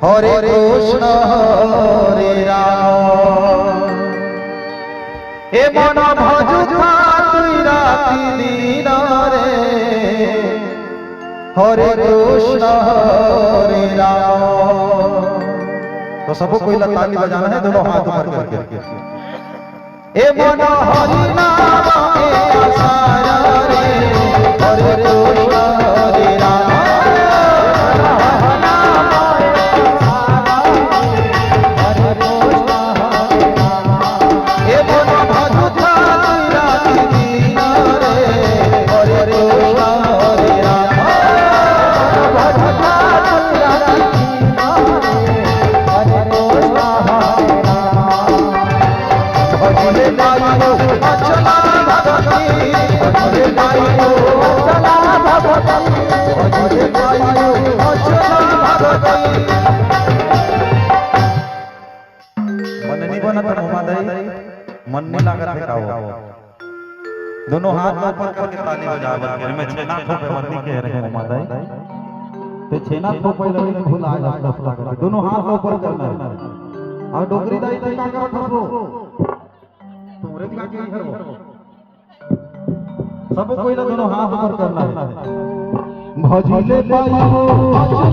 हरे कृष्ण हरे राम। हे मन भजुथा तुई राति दिन रे हरे कृष्ण हरे राम। तो सबको कोई ताली बजाना है, दोनों हाथ ऊपर करके। ए मन हरि नाम एक आसारा रे हरे कृष्ण हरे राम। मन नहीं लागत है का दोनों हाथ ऊपर करके ताली बजा के मैं छेना ठोपे वर्दी कह रहे हैं मादाई। तो छेना ठोपे लगे भूल आ जाता है, दोनों हाथ ऊपर करना है। और डोगरी दाई तो क्या करो ठसो तुमरे का के करो सब कोई ना दोनों हाथ ऊपर करना है। भजिले पाइयो हरे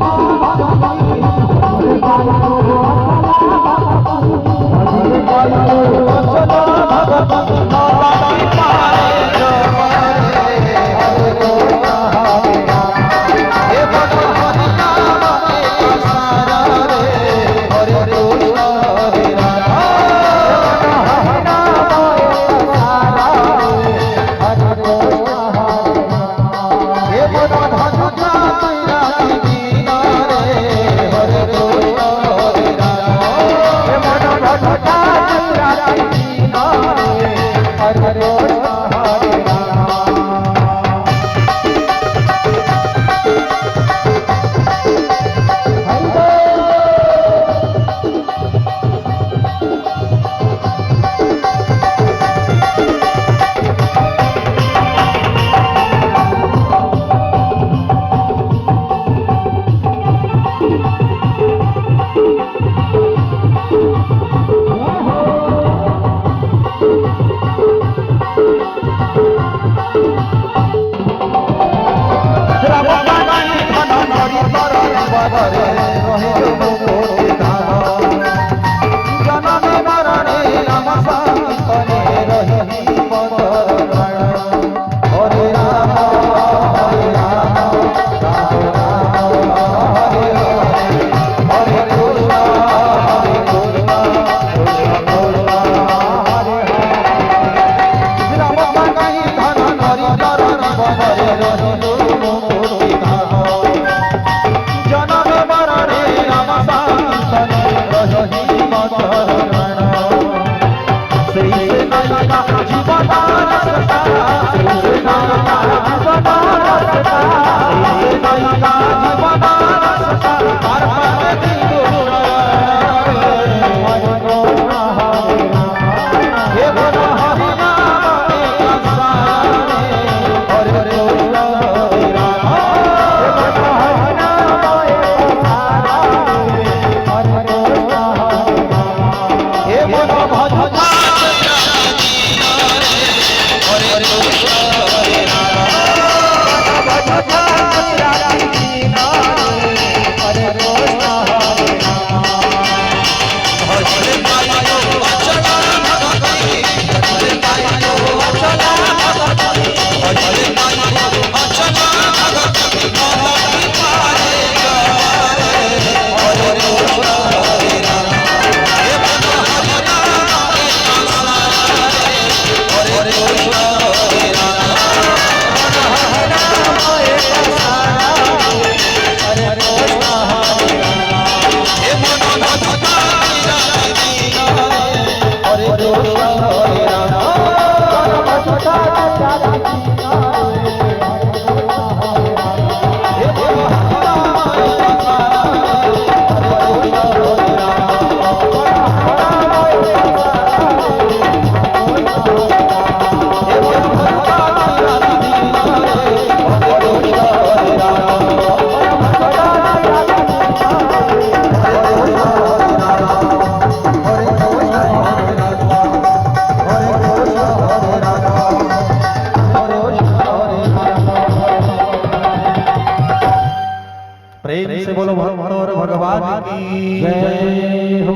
से बोलो भक्तों भगवान की जय हो।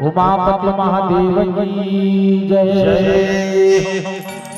उमापति महादेव की जय।